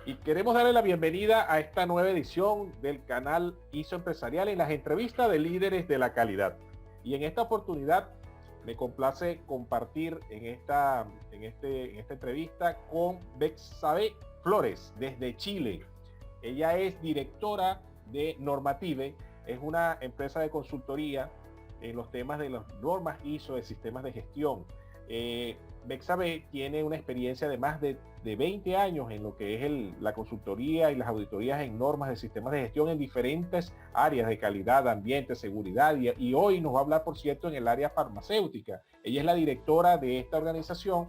Y queremos darle la bienvenida a esta nueva edición del canal ISO Empresarial en las entrevistas de líderes de la calidad. Y en esta oportunidad me complace compartir en esta entrevista con Betsabe Flores desde Chile. Ella es directora de Normative, es una empresa de consultoría en los temas de las normas ISO de sistemas de gestión. Betsabe tiene una experiencia de más de 20 años en lo que es la consultoría y las auditorías en normas de sistemas de gestión en diferentes áreas de calidad, ambiente, seguridad y hoy nos va a hablar, por cierto, en el área farmacéutica. Ella es la directora de esta organización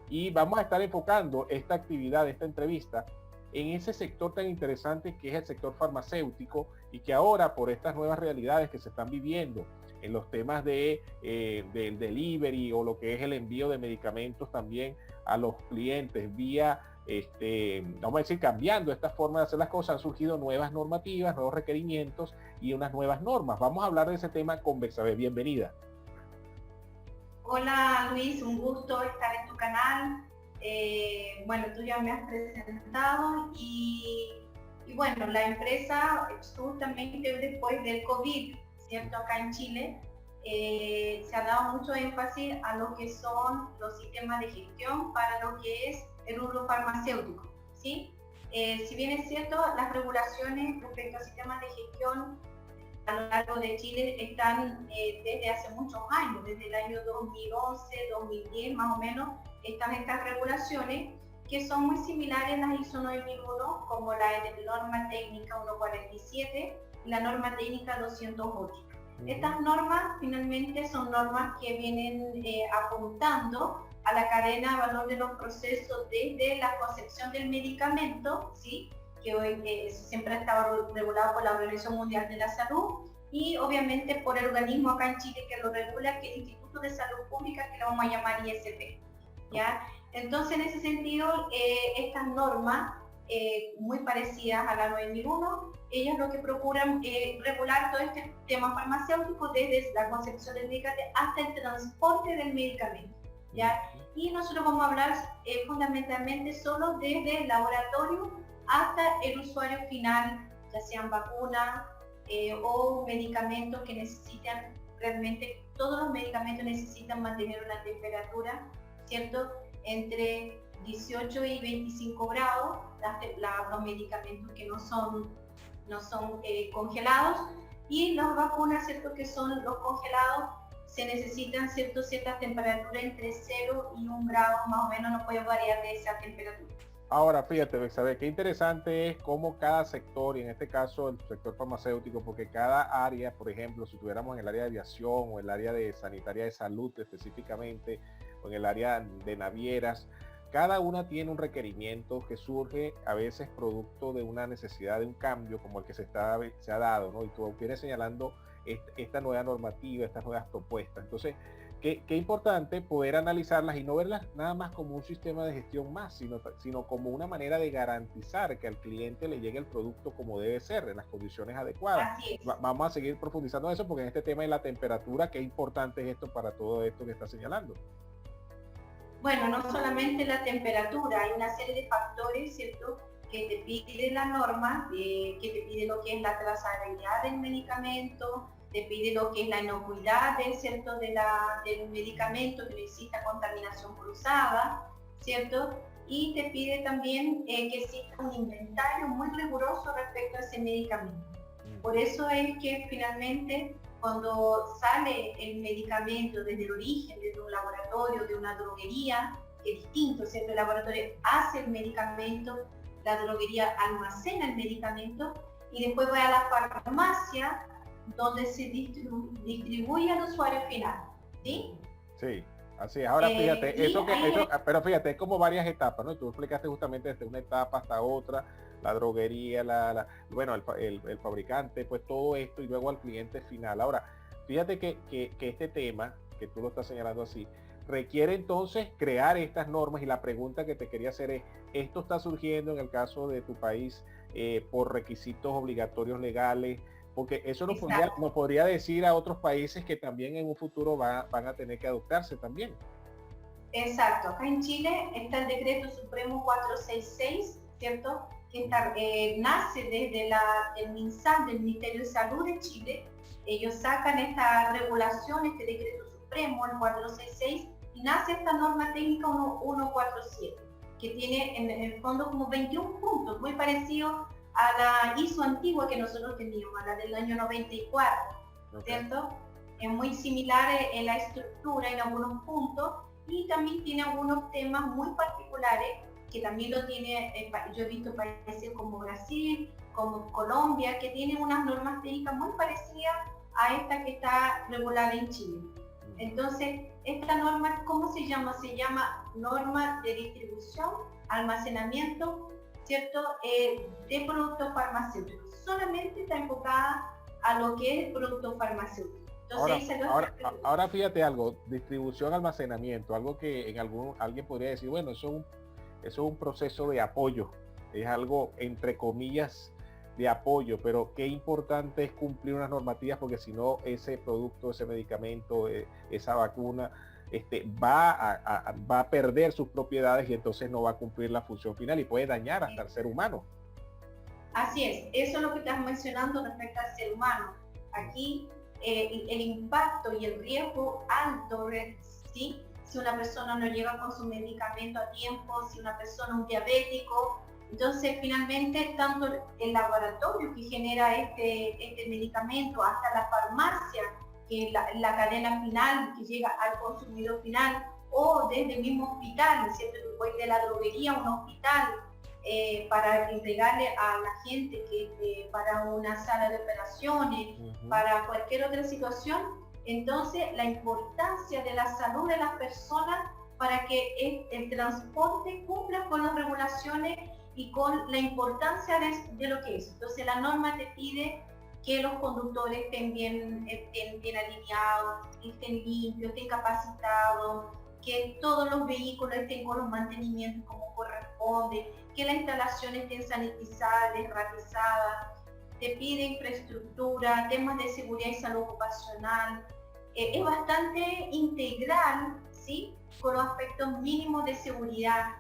y vamos a estar enfocando esta actividad, esta entrevista, en ese sector tan interesante que es el sector farmacéutico y que ahora por estas nuevas realidades que se están viviendo en los temas del delivery o lo que es el envío de medicamentos también a los clientes vía, vamos a decir, cambiando esta forma de hacer las cosas, han surgido nuevas normativas, nuevos requerimientos y unas nuevas normas. Vamos a hablar de ese tema con Betsabe. Bienvenida. Hola Luis, un gusto estar en tu canal. Bueno, tú ya me has presentado y bueno, la empresa justamente después del COVID, ¿cierto? Acá en Chile se ha dado mucho énfasis a lo que son los sistemas de gestión para lo que es el rubro farmacéutico, ¿sí? Si bien es cierto, las regulaciones respecto a sistemas de gestión a lo largo de Chile están desde hace muchos años, desde el año 2011, 2010 más o menos, están estas regulaciones que son muy similares a las ISO 9001, como la norma técnica 147 y la norma técnica 208. Estas normas finalmente son normas que vienen apuntando a la cadena de valor de los procesos desde la concepción del medicamento, ¿sí? Que hoy siempre ha estado regulado por la Organización Mundial de la Salud y obviamente por el organismo acá en Chile que lo regula, que es el Instituto de Salud Pública, que lo vamos a llamar ISP, ¿ya? Entonces, en ese sentido, estas normas, muy parecidas a la 9001, ellas lo que procuran regular todo este tema farmacéutico desde la concepción del medicamento hasta el transporte del medicamento, ¿ya? Y nosotros vamos a hablar fundamentalmente solo desde el laboratorio hasta el usuario final, ya sean vacunas o medicamentos que necesitan, realmente todos los medicamentos necesitan mantener una temperatura, ¿cierto?, entre 18 y 25 grados, los medicamentos que no son congelados, y las vacunas, ¿cierto?, que son los congelados, se necesitan ciertas temperaturas entre 0 y 1 grado, más o menos, no puede variar de esa temperatura. Ahora, fíjate, Betsabe, qué interesante es cómo cada sector, y en este caso el sector farmacéutico, porque cada área, por ejemplo, si tuviéramos en el área de aviación o el área de sanitaria de salud específicamente, o en el área de navieras, cada una tiene un requerimiento que surge a veces producto de una necesidad de un cambio como el que se ha dado, ¿no? Y tú vienes señalando esta nueva normativa, estas nuevas propuestas. Entonces, qué importante poder analizarlas y no verlas nada más como un sistema de gestión más, sino como una manera de garantizar que al cliente le llegue el producto como debe ser, en las condiciones adecuadas. Así es. Vamos a seguir profundizando en eso porque en este tema de la temperatura, qué importante es esto para todo esto que está señalando. Bueno, no solamente la temperatura, hay una serie de factores, ¿cierto?, que te pide la norma, que te pide lo que es la trazabilidad del medicamento, te pide lo que es la inocuidad, ¿cierto?, del medicamento, que no exista contaminación cruzada, ¿cierto? Y te pide también que exista un inventario muy riguroso respecto a ese medicamento. Por eso es que finalmente cuando sale el medicamento desde el origen, desde un laboratorio, de una droguería, que es distinto, ¿cierto? El laboratorio hace el medicamento, la droguería almacena el medicamento y después va a la farmacia donde se distribuye al usuario final, ¿sí? Sí, así es. Ahora fíjate, pero fíjate, es como varias etapas, ¿no? Tú explicaste justamente desde una etapa hasta otra, la droguería, bueno, el fabricante, pues todo esto y luego al cliente final. Ahora, fíjate que este tema, que tú lo estás señalando así, requiere entonces crear estas normas y la pregunta que te quería hacer es, ¿esto está surgiendo en el caso de tu país por requisitos obligatorios legales? Porque eso nos podría decir a otros países que también en un futuro van a tener que adoptarse también. Exacto, acá en Chile está el decreto supremo 466, ¿cierto? nace desde el MinSal, del Ministerio de Salud de Chile. Ellos sacan esta regulación, este decreto supremo, el 466, y nace esta norma técnica 147, que tiene en el fondo como 21 puntos, muy parecido a la ISO antigua que nosotros teníamos, a la del año 94, ¿cierto? Es muy similar en la estructura, en algunos puntos, y también tiene algunos temas muy particulares, que también lo tiene, yo he visto países como Brasil, como Colombia, que tienen unas normas técnicas muy parecidas a esta que está regulada en Chile. Entonces, esta norma, ¿cómo se llama? Se llama norma de distribución, almacenamiento, ¿cierto? De productos farmacéuticos. Solamente está enfocada a lo que es el producto farmacéutico. Entonces, ahora fíjate algo, distribución, almacenamiento, algo que en alguien podría decir, bueno, eso es un proceso de apoyo, es algo entre comillas de apoyo, pero qué importante es cumplir unas normativas, porque si no ese producto, ese medicamento, esa vacuna va a perder sus propiedades y entonces no va a cumplir la función final y puede dañar hasta el ser humano. Así es, eso es lo que estás mencionando respecto al ser humano. Aquí el impacto y el riesgo alto, ¿sí? Si una persona no llega con su medicamento a tiempo, si una persona es un diabético, entonces finalmente tanto el laboratorio que genera este medicamento hasta la farmacia, que es la cadena final que llega al consumidor final, o desde el mismo hospital, ¿cierto? Después de la droguería a un hospital, para entregarle a la gente que para una sala de operaciones, para cualquier otra situación. Entonces, la importancia de la salud de las personas para que el transporte cumpla con las regulaciones y con la importancia de lo que es. Entonces, la norma te pide que los conductores estén bien alineados, estén limpios, estén capacitados, que todos los vehículos estén con los mantenimientos como corresponde, que las instalaciones estén sanitizadas, desratizadas. Te pide infraestructura, temas de seguridad y salud ocupacional. Es bastante integral, ¿sí? Con los aspectos mínimos de seguridad,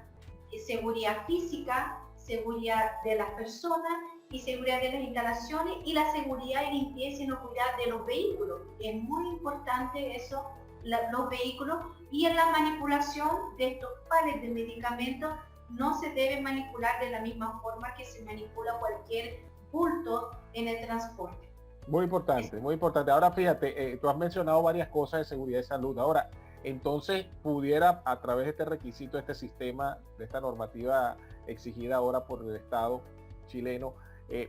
seguridad física, seguridad de las personas y seguridad de las instalaciones, y la seguridad y limpieza y inocuidad de los vehículos. Es muy importante eso, los vehículos, y en la manipulación de estos pares de medicamentos no se debe manipular de la misma forma que se manipula cualquier bulto en el transporte. Muy importante, muy importante. Ahora fíjate, tú has mencionado varias cosas de seguridad y salud. Ahora, entonces pudiera a través de este requisito, este sistema, de esta normativa exigida ahora por el Estado chileno,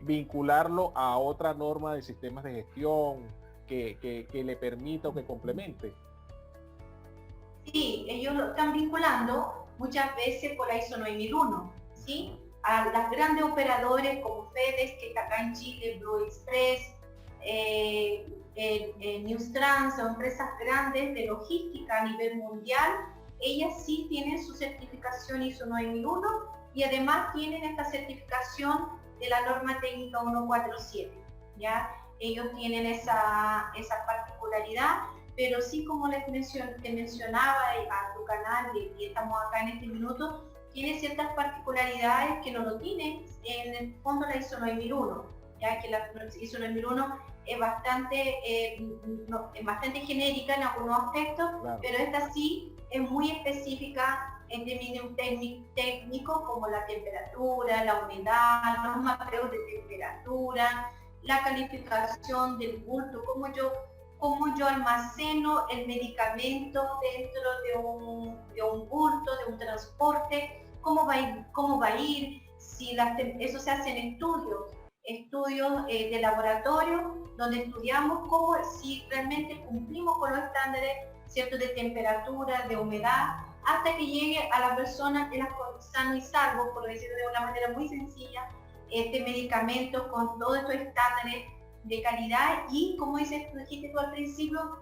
vincularlo a otra norma de sistemas de gestión que le permita o que complemente. Sí, ellos lo están vinculando muchas veces por la ISO 9001, ¿sí? A las grandes operadores como FedEx, que está acá en Chile, Blue Express, Newstrans, son empresas grandes de logística a nivel mundial. Ellas sí tienen su certificación ISO 9001 y además tienen esta certificación de la norma técnica 147, ¿ya? Ellos tienen esa particularidad, pero sí, como te mencionaba a tu canal, y estamos acá en este minuto, tiene ciertas particularidades que no lo tiene en el fondo la ISO 9001, ya que la ISO 9001 es bastante genérica en algunos aspectos, claro. Pero esta sí es muy específica en términos técnicos como la temperatura, la humedad, los mapeos de temperatura, la calificación del bulto, cómo yo almaceno el medicamento dentro de un bulto, de un transporte, cómo va a ir, si eso se hace en estudios de laboratorio, donde estudiamos si realmente cumplimos con los estándares, ¿cierto?, de temperatura, de humedad, hasta que llegue a la persona que sano y salvo, por decirlo de una manera muy sencilla, este medicamento con todos estos estándares de calidad y, como dijiste tú al principio,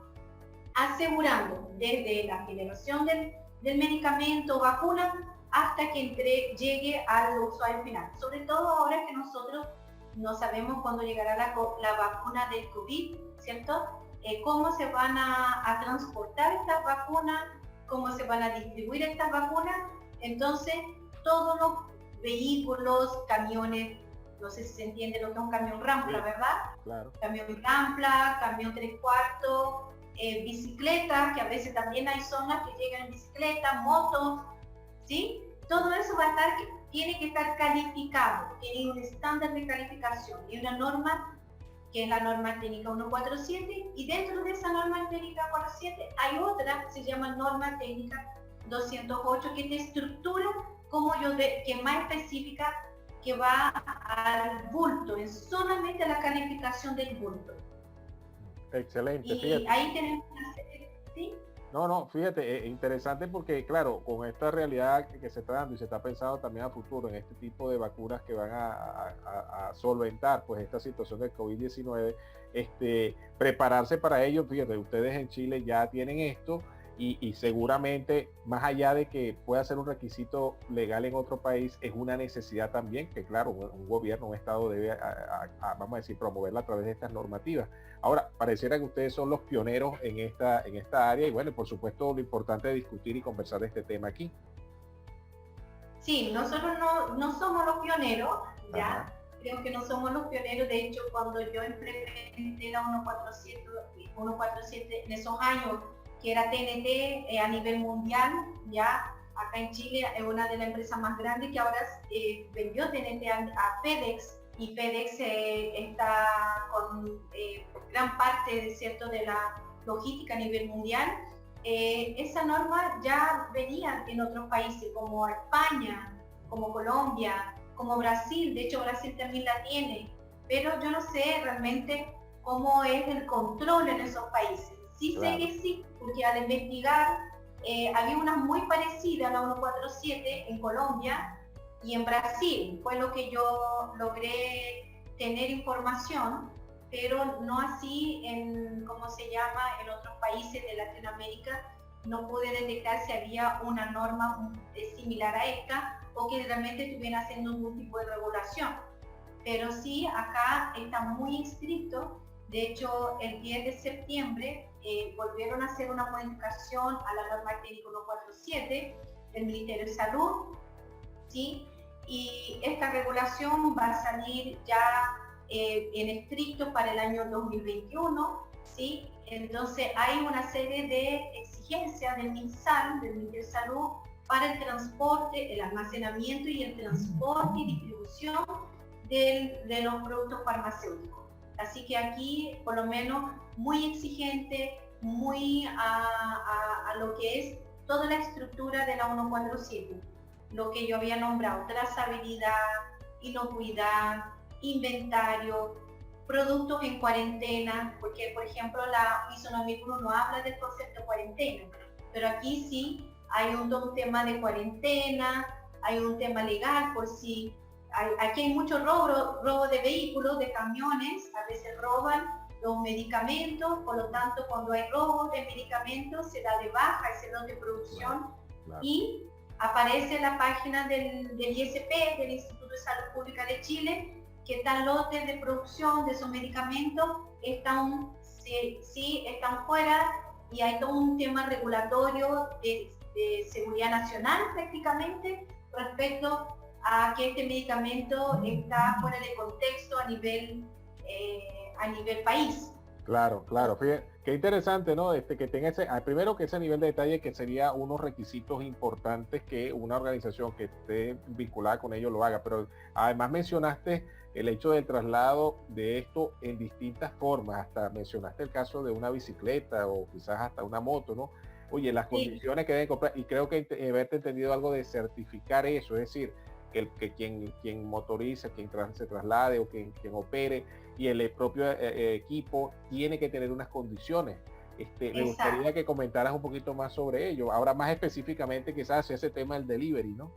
asegurando desde la generación del medicamento o vacuna hasta que llegue al usuario final. Sobre todo ahora que nosotros no sabemos cuándo llegará la vacuna del COVID, ¿cierto? Cómo se van a transportar estas vacunas, cómo se van a distribuir estas vacunas. Entonces, todos vehículos, camiones, no sé si se entiende lo que es un camión rampla, Sí, ¿verdad? claro. Camión rampla, camión 3/4, bicicletas, que a veces también hay zonas que llegan en bicicleta, motos, ¿sí? Todo eso va a estar, tiene que estar calificado, tiene un estándar de calificación y una norma que es la norma técnica 147, y dentro de esa norma técnica 147 hay otra que se llama norma técnica 208, que te estructura como que más específica, que va al bulto, es solamente la calificación del bulto. Excelente, Y fíjate. ahí tenemos una serie, ¿sí? No, no, fíjate, interesante porque, claro, con esta realidad que se está dando y se está pensando también a futuro en este tipo de vacunas que van a solventar pues esta situación del COVID-19, prepararse para ello. Fíjate, ustedes en Chile ya tienen esto y seguramente, más allá de que pueda ser un requisito legal en otro país, es una necesidad también que, claro, un gobierno, un Estado debe, vamos a decir, promoverla a través de estas normativas. Ahora, pareciera que ustedes son los pioneros en esta área y bueno, por supuesto, lo importante es discutir y conversar de este tema aquí. Sí, nosotros no somos los pioneros, Ajá. ya, creo que no somos los pioneros. De hecho, cuando yo implementé la 147 en esos años, que era TNT a nivel mundial, ya, acá en Chile es una de las empresas más grandes que ahora vendió TNT a FedEx, y FedEx está con gran parte, ¿cierto?, de la logística a nivel mundial. Esa norma ya venía en otros países como España, como Colombia, como Brasil. De hecho, Brasil también la tiene, pero yo no sé realmente cómo es el control en esos países. Sí sé Claro. que sí, porque al investigar había una muy parecida a la 147 en Colombia y en Brasil. Fue lo que yo logré tener información, pero no así en, ¿cómo se llama?, en otros países de Latinoamérica. No pude detectar si había una norma similar a esta o que realmente estuvieran haciendo algún tipo de regulación. Pero sí, acá está muy estricto. De hecho, el 10 de septiembre volvieron a hacer una modificación a la norma técnica 147 del Ministerio de Salud, ¿sí? Y esta regulación va a salir ya en estricto para el año 2021, ¿sí? Entonces hay una serie de exigencias del MinSal, del Ministerio de Salud, para el transporte, el almacenamiento y el transporte y distribución de los productos farmacéuticos. Así que aquí, por lo menos, muy exigente, muy a lo que es toda la estructura de la 147, lo que yo había nombrado: trazabilidad, inocuidad, inventario, productos en cuarentena, porque por ejemplo la ISO 9001 no habla del concepto de cuarentena, pero aquí sí hay un tema de cuarentena, hay un tema legal, por si aquí hay mucho robo de vehículos, de camiones, a veces roban los medicamentos, por lo tanto cuando hay robo de medicamentos se da de baja ese lote de producción. Claro, claro. Y aparece en la página del ISP, del Instituto de Salud Pública de Chile, que tal lotes de producción de esos medicamentos están, sí, están fuera, y hay todo un tema regulatorio de seguridad nacional prácticamente respecto a que este medicamento está fuera de contexto a nivel país. Claro, claro. Fíjate, qué interesante, ¿no? Que tenga ese, primero que ese nivel de detalle, que sería unos requisitos importantes que una organización que esté vinculada con ello lo haga. Pero además mencionaste el hecho del traslado de esto en distintas formas. Hasta mencionaste el caso de una bicicleta o quizás hasta una moto, ¿no? Oye, las condiciones que deben comprar, y creo que haberte entendido algo de certificar eso, es decir, que quien motoriza, quien se traslade o quien opere y el propio equipo tiene que tener unas condiciones. Me gustaría que comentaras un poquito más sobre ello. Ahora más específicamente quizás ese tema del delivery, ¿no?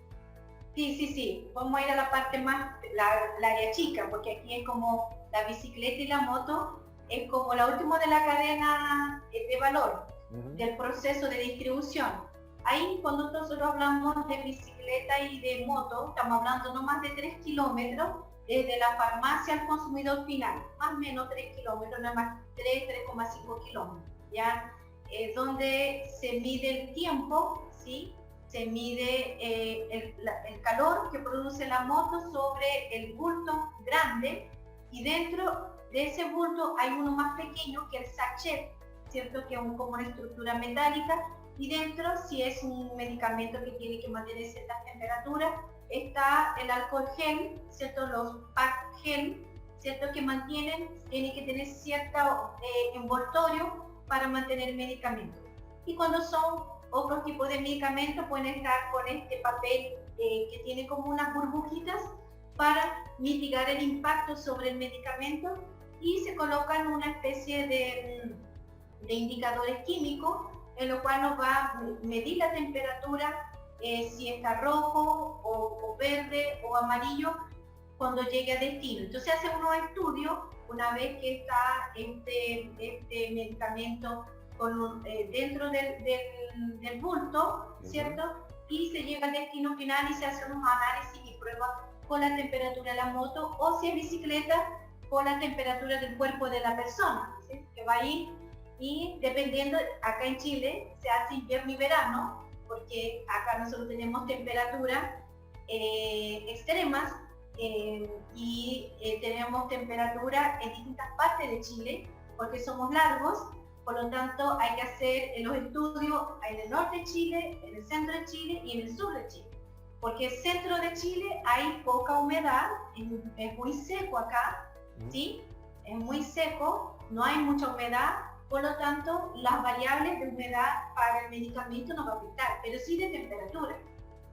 Sí. Vamos a ir a la parte más, la área chica, porque aquí es como la bicicleta y la moto, es como la última de la cadena de valor, del proceso de distribución. Ahí cuando nosotros hablamos de bicicleta y de moto, estamos hablando no más de 3 kilómetros desde la farmacia al consumidor final, más o menos 3 kilómetros, nada más 3,5 kilómetros, ¿ya? Donde se mide el tiempo, ¿sí? se mide el calor que produce la moto sobre el bulto grande, y dentro de ese bulto hay uno más pequeño que el sachet, ¿cierto? Que es como una estructura metálica, y dentro, si es un medicamento que tiene que mantener ciertas temperaturas, está el alcohol gel, ¿cierto? Los pack gel, ¿cierto? Que tiene que tener cierto envoltorio para mantener el medicamento. Y cuando son otros tipos de medicamentos, pueden estar con este papel que tiene como unas burbujitas para mitigar el impacto sobre el medicamento, y se colocan una especie de indicadores químicos en lo cual nos va a medir la temperatura, si está rojo o verde o amarillo cuando llegue a destino. Entonces hace unos estudios una vez que está este medicamento dentro del bulto, ¿cierto? Y se llega al destino final y se hace unos análisis y pruebas con la temperatura de la moto, o si es bicicleta, con la temperatura del cuerpo de la persona, ¿sí? Que va ahí, y dependiendo, acá en Chile se hace invierno y verano, porque acá nosotros tenemos temperaturas extremas, y tenemos temperatura en distintas partes de Chile, porque somos largos. Por lo tanto, hay que hacer los estudios en el norte de Chile, en el centro de Chile y en el sur de Chile. Porque el centro de Chile hay poca humedad, es muy seco acá, ¿sí? Es muy seco, no hay mucha humedad, por lo tanto, las variables de humedad para el medicamento no va a afectar, pero sí de temperatura,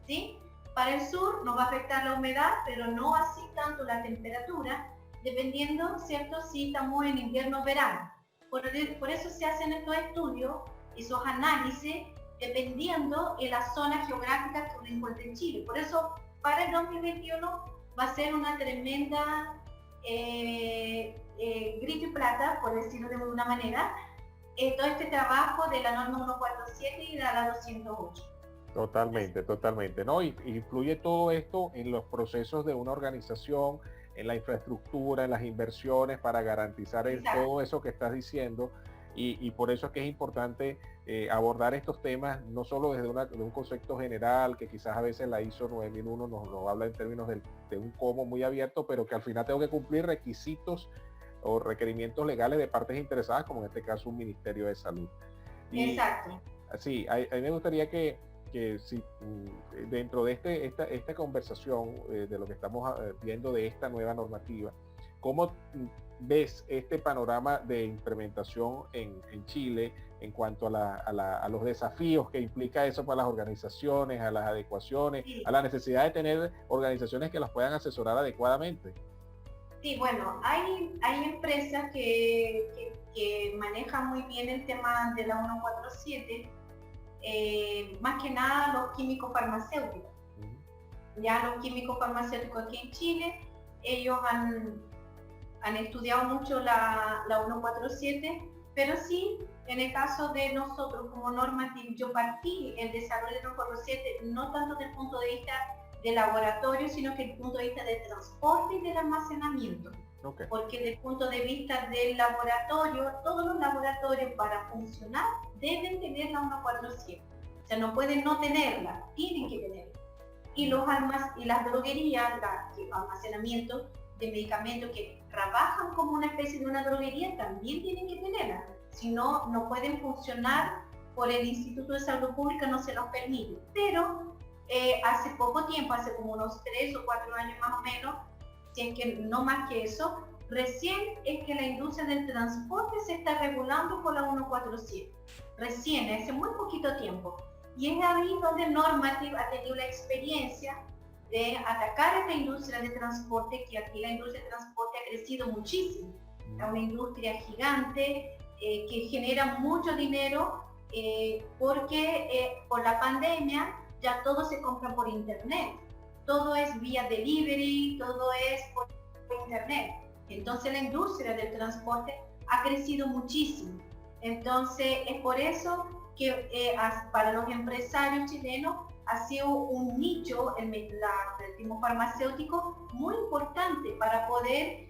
¿sí? Para el sur nos va a afectar la humedad, pero no así tanto la temperatura, dependiendo, ¿cierto?, si estamos en invierno o verano. Por eso se hacen estos estudios, esos análisis, dependiendo de la zona geográfica que uno encuentra en Chile. Por eso, para el 2021 va a ser una tremenda grito y plata, por decirlo de alguna manera, todo este trabajo de la norma 147 y de la 208. Totalmente, totalmente, ¿no? Y influye todo esto en los procesos de una organización, en la infraestructura, en las inversiones para garantizar todo eso que estás diciendo, y por eso es que es importante abordar estos temas no solo desde un concepto general, que quizás a veces la ISO 9001 nos habla en términos de un cómo muy abierto, pero que al final tengo que cumplir requisitos o requerimientos legales de partes interesadas, como en este caso un Ministerio de Salud. Exacto. Sí, a mí me gustaría que si dentro de esta conversación de lo que estamos viendo de esta nueva normativa, ¿cómo ves este panorama de implementación en Chile en cuanto a los desafíos que implica eso para las organizaciones, a las adecuaciones, a la necesidad de tener organizaciones que las puedan asesorar adecuadamente? Sí, bueno, hay empresas que manejan muy bien el tema de la 147, más que nada los químicos farmacéuticos. Ya los químicos farmacéuticos aquí en Chile, ellos han estudiado mucho la 147, pero sí, en el caso de nosotros como normativa, yo partí el desarrollo de la 147 no tanto desde el punto de vista de laboratorio, sino que desde el punto de vista del transporte y del almacenamiento. Okay. Porque desde el punto de vista del laboratorio, todos los laboratorios para funcionar deben tener la 147. O sea, no pueden no tenerla, tienen que tenerla. Y las droguerías, el almacenamiento de medicamentos que trabajan como una especie de una droguería, también tienen que tenerla. Si no, no pueden funcionar, por el Instituto de Salud Pública no se los permite. Pero hace poco tiempo, hace como unos 3 o 4 años más o menos, si es que no más que eso, recién es que la industria del transporte se está regulando por la 147. Recién, hace muy poquito tiempo. Y es ahí donde Normative ha tenido la experiencia de atacar a esta industria de transporte, que aquí la industria de transporte ha crecido muchísimo. Es una industria gigante que genera mucho dinero porque por la pandemia ya todo se compra por internet. Todo es vía delivery, todo es por internet. Entonces la industria del transporte ha crecido muchísimo. Entonces es por eso que para los empresarios chilenos ha sido un nicho, el tipo farmacéutico, muy importante para poder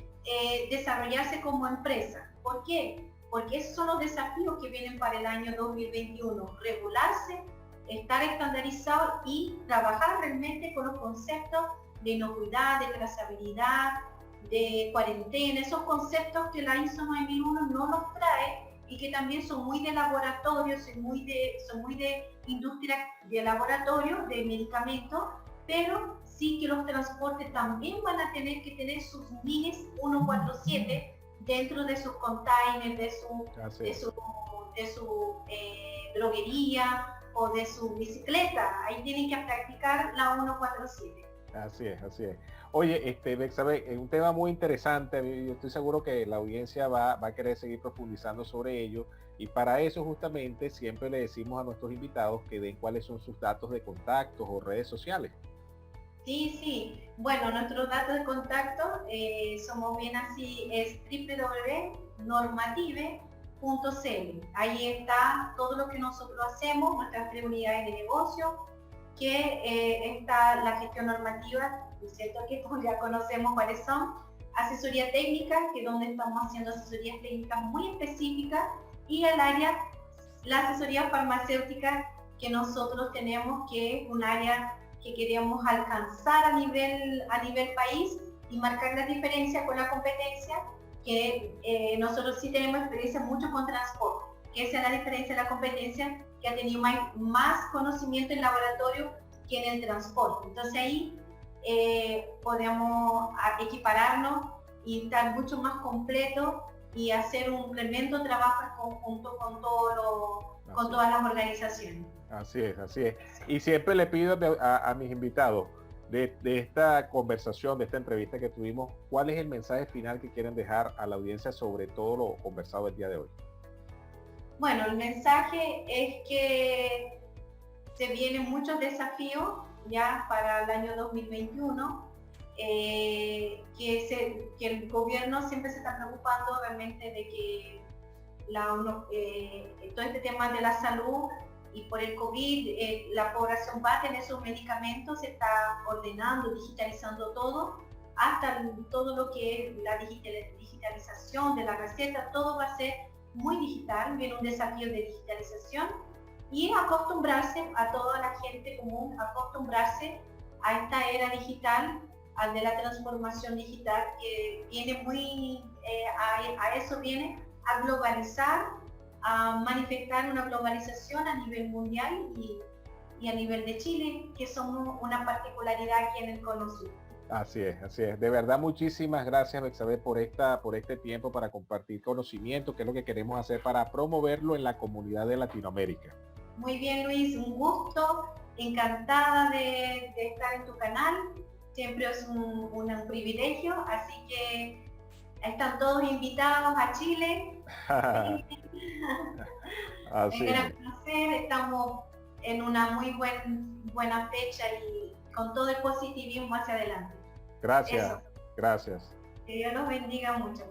desarrollarse como empresa. ¿Por qué? Porque esos son los desafíos que vienen para el año 2021. Regularse estar estandarizado y trabajar realmente con los conceptos de inocuidad, de trazabilidad, de cuarentena, esos conceptos que la ISO 9001 no los trae y que también son muy de laboratorio, son muy de industria de laboratorio, de medicamentos, pero sí que los transportes también van a tener que tener sus minis 147 dentro de sus containers, de su droguería o de su bicicleta. Ahí tienen que practicar la 147. Así es, así es. Oye, Bexabe, es un tema muy interesante. Yo estoy seguro que la audiencia va a querer seguir profundizando sobre ello. Y para eso justamente siempre le decimos a nuestros invitados que den cuáles son sus datos de contactos o redes sociales. Sí, sí. Bueno, nuestros datos de contacto, somos bien así, es www.normative.cl. Ahí está todo lo que nosotros hacemos, nuestras 3 unidades de negocio, que está la gestión normativa, ¿cierto? Que ya conocemos cuáles son, asesoría técnica, que es donde estamos haciendo asesorías técnicas muy específicas, y el área, la asesoría farmacéutica que nosotros tenemos, que es un área que queremos alcanzar a nivel país y marcar la diferencia con la competencia, que nosotros sí tenemos experiencia mucho con transporte, que esa es la diferencia de la competencia, que ha tenido más conocimiento en laboratorio que en el transporte. Entonces ahí podemos equipararnos y estar mucho más completo y hacer un tremendo trabajo en conjunto con todas las organizaciones. Así es, así es. Y siempre le pido a mis invitados de esta conversación, de esta entrevista que tuvimos, ¿cuál es el mensaje final que quieren dejar a la audiencia sobre todo lo conversado el día de hoy? Bueno, el mensaje es que se vienen muchos desafíos ya para el año 2021, que el gobierno siempre se está preocupando realmente de que todo este tema de la salud y por el COVID, la población va a tener sus medicamentos, se está ordenando, digitalizando todo, hasta todo lo que es la digitalización de la receta, todo va a ser muy digital, viene un desafío de digitalización y acostumbrarse a toda la gente común, acostumbrarse a esta era digital, al de la transformación digital, que viene a eso viene a globalizar, a manifestar una globalización a nivel mundial y a nivel de Chile, que somos una particularidad aquí en el Cono Sur. Así es, así es. De verdad, muchísimas gracias, Bexabe, por este tiempo para compartir conocimiento, que es lo que queremos hacer para promoverlo en la comunidad de Latinoamérica. Muy bien, Luis, un gusto, encantada de estar en tu canal, siempre es un privilegio, así que están todos invitados a Chile. Así es un placer, estamos en una muy buena fecha y con todo el positivismo hacia adelante. Gracias, Eso. gracias. Que Dios los bendiga mucho.